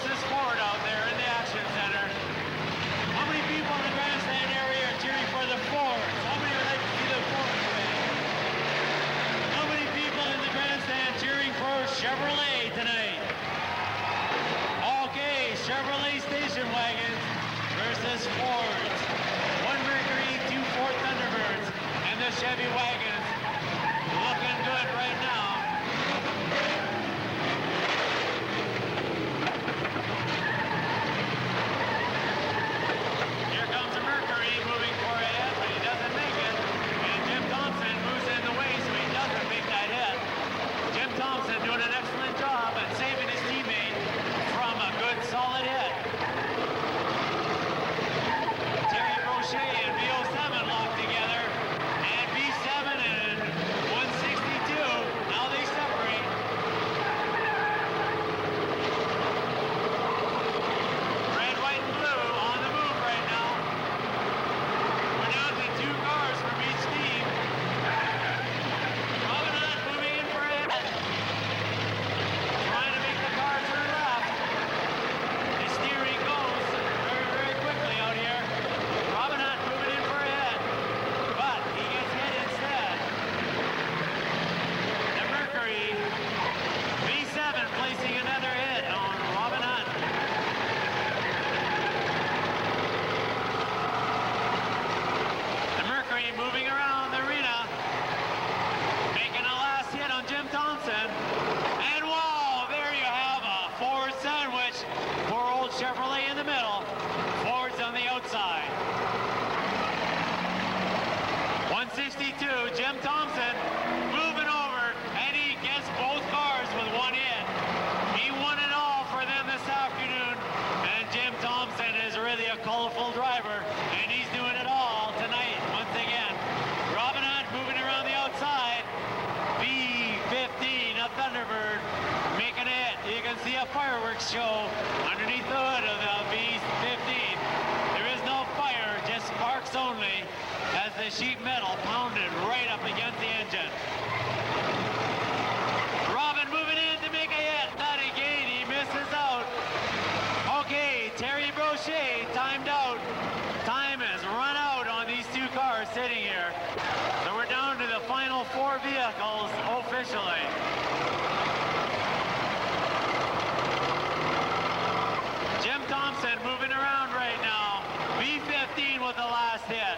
versus Ford out there in the Action Center. How many people in the grandstand area are cheering for the Fords? How many would like to see the Fords win? How many people in the grandstand cheering for Chevrolet tonight? Okay, Chevrolet station wagons versus Fords. One Mercury, two Ford Thunderbirds, and the Chevy wagons looking good right now. Here comes a Mercury moving for a hit, but he doesn't make it. And Jim Thompson moves in the way, so he doesn't make that hit. Jim Thompson doing an excellent job at saving his teammate from a good, solid hit. Terry Brochet and V07 locked together, and V7 and 162. Now they separate. Red, white, and blue on the move right now. We're down to two cars from each team. Robin Hunt moving in for a hit. Trying to make the car turn left. The steering goes very, very quickly out here. Robin Hunt moving in for a hit, but he gets hit instead. The Mercury V7 placing another hit on Robin Hunt. The Mercury moving around the arena, making a last hit on Jim Thompson. And wow, there you have a Ford sandwich. Poor old Chevrolet in the middle, Ford's on the outside. 162, Jim Thompson moving over, and he gets both cars with one hit. He won it all for them this afternoon, and Jim Thompson is really a colorful driver, and he's doing it all tonight once again. Robin Hunt moving around the outside. V15, a Thunderbird, making a hit. You can see a fireworks show underneath the hood of the V15. There is no fire, just sparks only, as the sheet metal pounded right up against the engine. Robin moving in to make a hit. Not again, he misses out. Okay, Terry Brochet timed out. Time has run out on these two cars sitting here. So we're down to the final four vehicles officially. Jim Thompson moving around right now. V15 with the last hit.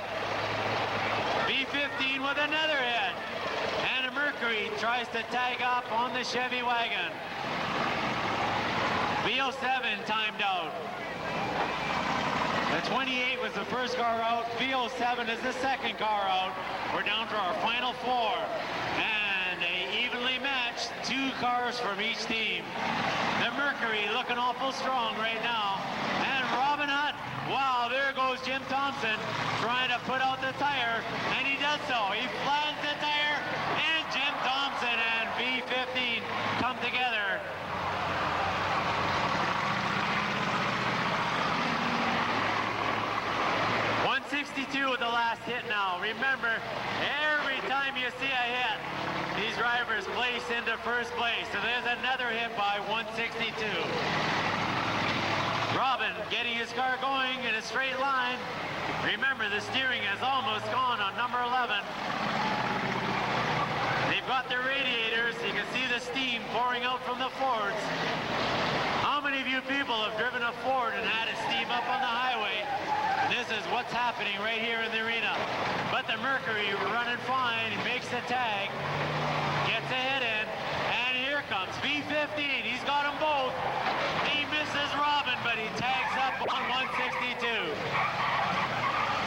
V15 with another hit. And a Mercury tries to tag up on the Chevy wagon. V07 timed out. The 28 was the first car out. V07 is the second car out. We're down to our final four. And they evenly matched two cars from each team. The Mercury looking awful strong right now. And Robin Hunt, wow, there goes Jim Thompson trying to put out the tire, and he does so. He flattens the tire, and Jim Thompson and V15 come together. .162 with the last hit now. Remember, every time you see a hit, these drivers place into first place. So there's another hit by 162. Robin getting his car going in a straight line. Remember, the steering is almost gone on number 11. They've got their radiators. You can see the steam pouring out from the Fords. How many of you people have driven a Ford and had it steam up on the highway? This is what's happening right here in the arena. But the Mercury running fine. He makes the tag. Gets a hit in. And here comes V15. He's got them both. He misses Robin, but he tags up on 162.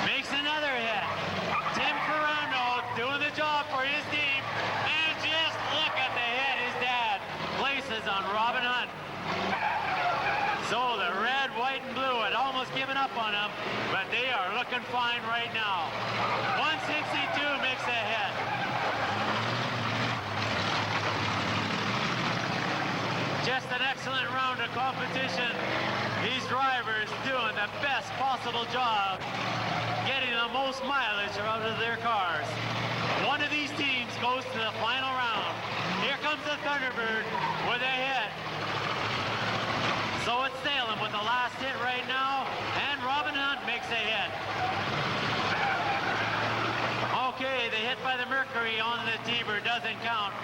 Makes another hit. Tim Ferrando doing the job for his team. And just look at the hit his dad places on Robin Hunt. So the red, white, and blue had almost given up on him, but they are looking fine right now. 162 makes a hit. Just an excellent round of competition. These drivers doing the best possible job, getting the most mileage out of their cars. One of these teams goes to the final round. Here comes the Thunderbird with a hit. So it stands. count.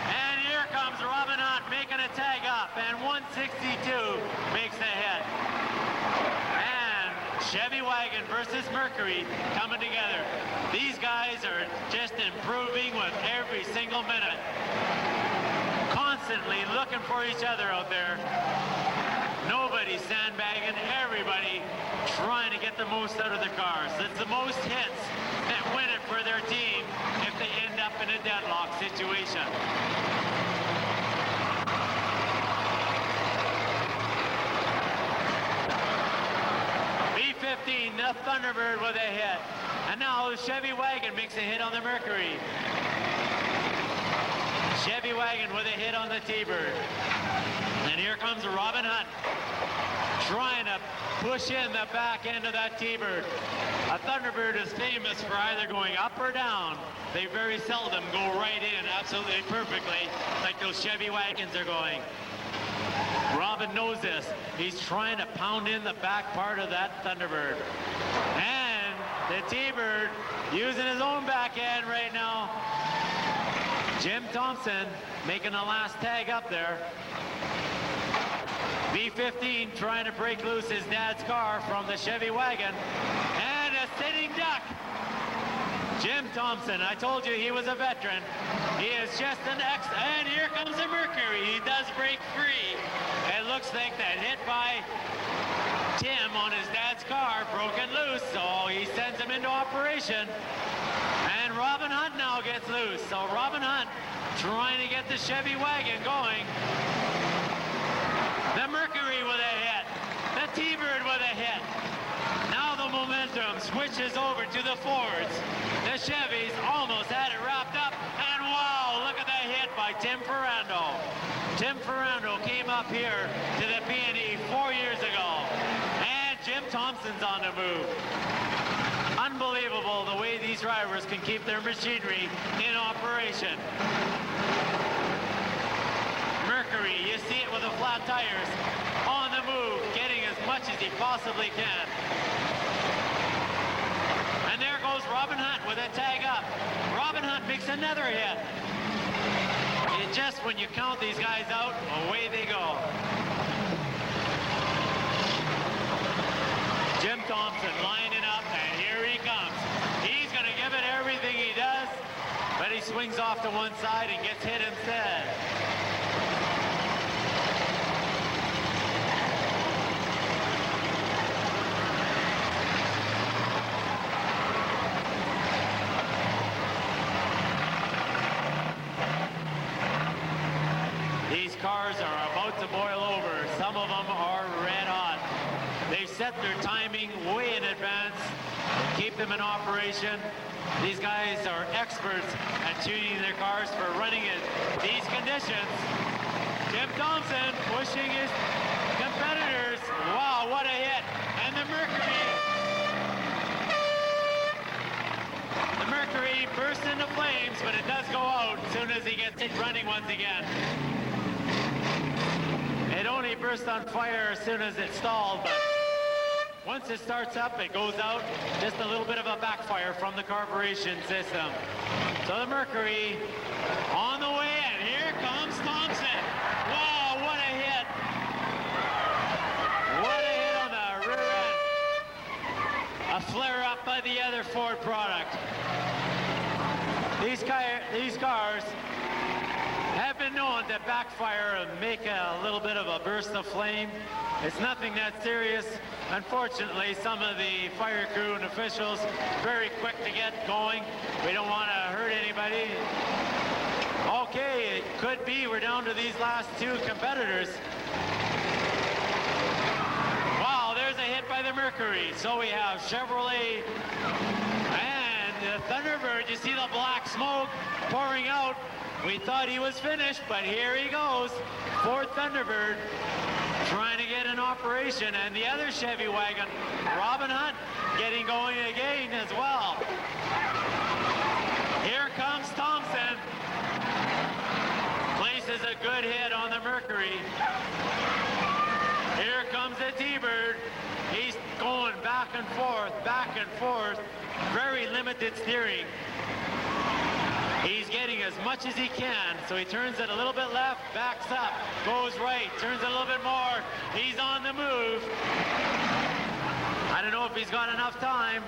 And here comes Robin Hunt making a tag up, and 162 makes the hit. And Chevy Wagon versus Mercury coming together. These guys are just improving with every single minute. Constantly looking for each other out there. Nobody sandbagging, everybody trying to get the most out of the cars. It's the most hits that win it for their team if they end up in a deadlock situation. B-15, the Thunderbird with a hit. And now the Chevy Wagon makes a hit on the Mercury. Chevy Wagon with a hit on the T-Bird. And here comes Robin Hunt trying to push in the back end of that T-Bird. A Thunderbird is famous for either going up or down. They very seldom go right in absolutely perfectly like those Chevy Wagons are going. Robin knows this. He's trying to pound in the back part of that Thunderbird. And the T-Bird using his own back end right now. Jim Thompson making the last tag up there. B-15 trying to break loose his dad's car from the Chevy Wagon. And a sitting duck. Jim Thompson, I told you he was a veteran. He is just an and here comes the Mercury. He does break free. It looks like that hit by Tim on his dad's car broken loose, so he sends him into operation. And Robin Hunt now gets loose. So Robin Hunt trying to get the Chevy Wagon going. The Mercury with a hit. The T-Bird with a hit. Now the momentum switches over to the Fords. The Chevys almost had it wrapped up. And wow, look at that hit by Tim Ferrando. Tim Ferrando came up here to the P&E 4 years ago. And Jim Thompson's on the move. Unbelievable the way these drivers can keep their machinery in operation. Mercury, you see it with the flat tires, on the move, getting as much as he possibly can. And there goes Robin Hunt with a tag up. Robin Hunt makes another hit. And just when you count these guys out, away they go. Jim Thompson lining up, and here he comes. He's going to give it everything he does, but he swings off to one side and gets hit instead. These cars are about to boil over. Some of them are red hot. They've set their timing way in advance to keep them in operation. These guys are experts at tuning their cars for running in these conditions. Jim Thompson pushing his competitors. Wow, what a hit. And the Mercury bursts into flames, but it does go out as soon as he gets it running once again. It only burst on fire as soon as it stalled, but once it starts up, it goes out. Just a little bit of a backfire from the carburation system. So the Mercury on the way, and here comes Thompson. Wow, what a hit. What a hit on the rear end. A flare up by the other Ford product. These cars have been known to backfire and make a little bit of a burst of flame. It's nothing that serious. Unfortunately, some of the fire crew and officials very quick to get going. We don't want to hurt anybody. Okay, it could be we're down to these last two competitors. Wow, there's a hit by the Mercury. So we have Chevrolet and the Thunderbird. You see the black smoke pouring out. We thought he was finished, but here he goes. Ford Thunderbird trying to get in operation, and the other Chevy Wagon, Robin Hunt, getting going again as well. Here comes Thompson. Places a good hit on the Mercury. Here comes the T-Bird. He's going back and forth, very limited steering. He's He's getting as much as he can, so he turns it a little bit left, backs up, goes right, turns it a little bit more. He's on the move. I don't know if he's got enough time.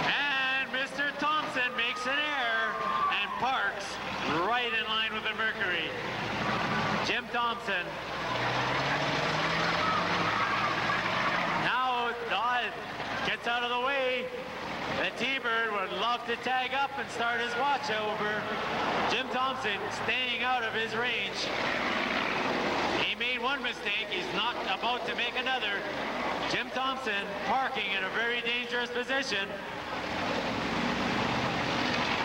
And Mr. Thompson makes an error and parks right in line with the Mercury. Jim Thompson. Now Dodd gets out of the way. The T-Bird would love to tag up and start his watch over. Jim Thompson staying out of his range. He made one mistake. He's not about to make another. Jim Thompson parking in a very dangerous position.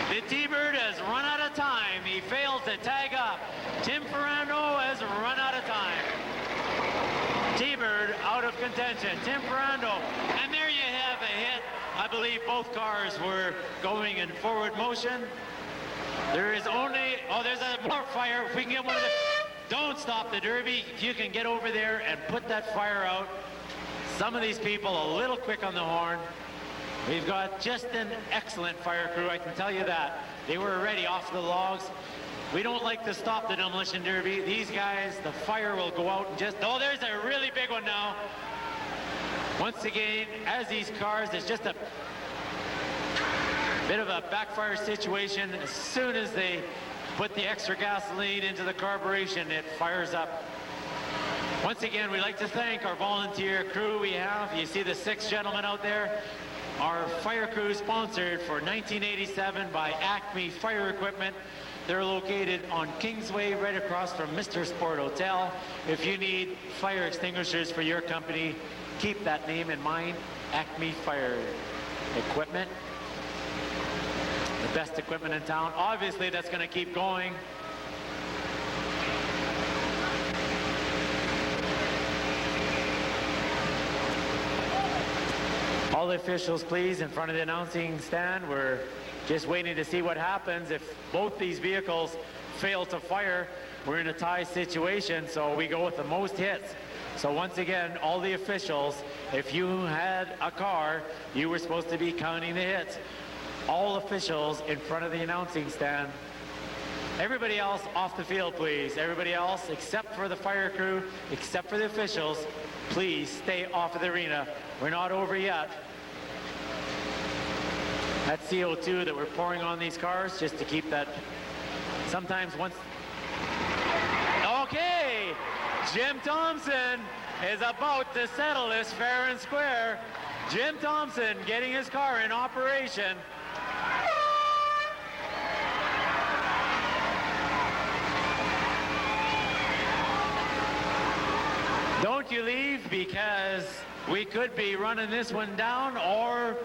The T-Bird has run out of time. He fails to tag up. Tim Ferrando has run out of time. T-Bird out of contention. Tim Ferrando. And there you have a hit. I believe both cars were going in forward motion. There is only, oh, there's a more fire. If we can get one of the, don't stop the Derby. If you can get over there and put that fire out. Some of these people a little quick on the horn. We've got just an excellent fire crew, I can tell you that. They were already off the logs. We don't like to stop the demolition derby. These guys, the fire will go out and just, oh, there's a really big one now. Once again, as these cars, it's just a bit of a backfire situation. As soon as they put the extra gasoline into the carburation, it fires up. Once again, we'd like to thank our volunteer crew we have. You see the 6 gentlemen out there. Our fire crew sponsored for 1987 by Acme Fire Equipment. They're located on Kingsway, right across from Mr. Sport Hotel. If you need fire extinguishers for your company, keep that name in mind, Acme Fire Equipment. The best equipment in town. Obviously, that's going to keep going. All the officials, please, in front of the announcing stand. We're just waiting to see what happens. If both these vehicles fail to fire, we're in a tie situation, so we go with the most hits. So once again, all the officials, if you had a car, you were supposed to be counting the hits. All officials in front of the announcing stand. Everybody else off the field, please. Everybody else, except for the fire crew, except for the officials, please stay off of the arena. We're not over yet. That CO2 that we're pouring on these cars, just to keep that, sometimes once. Okay, Jim Thompson is about to settle this fair and square. Jim Thompson getting his car in operation. Don't you leave, because we could be running this one down, or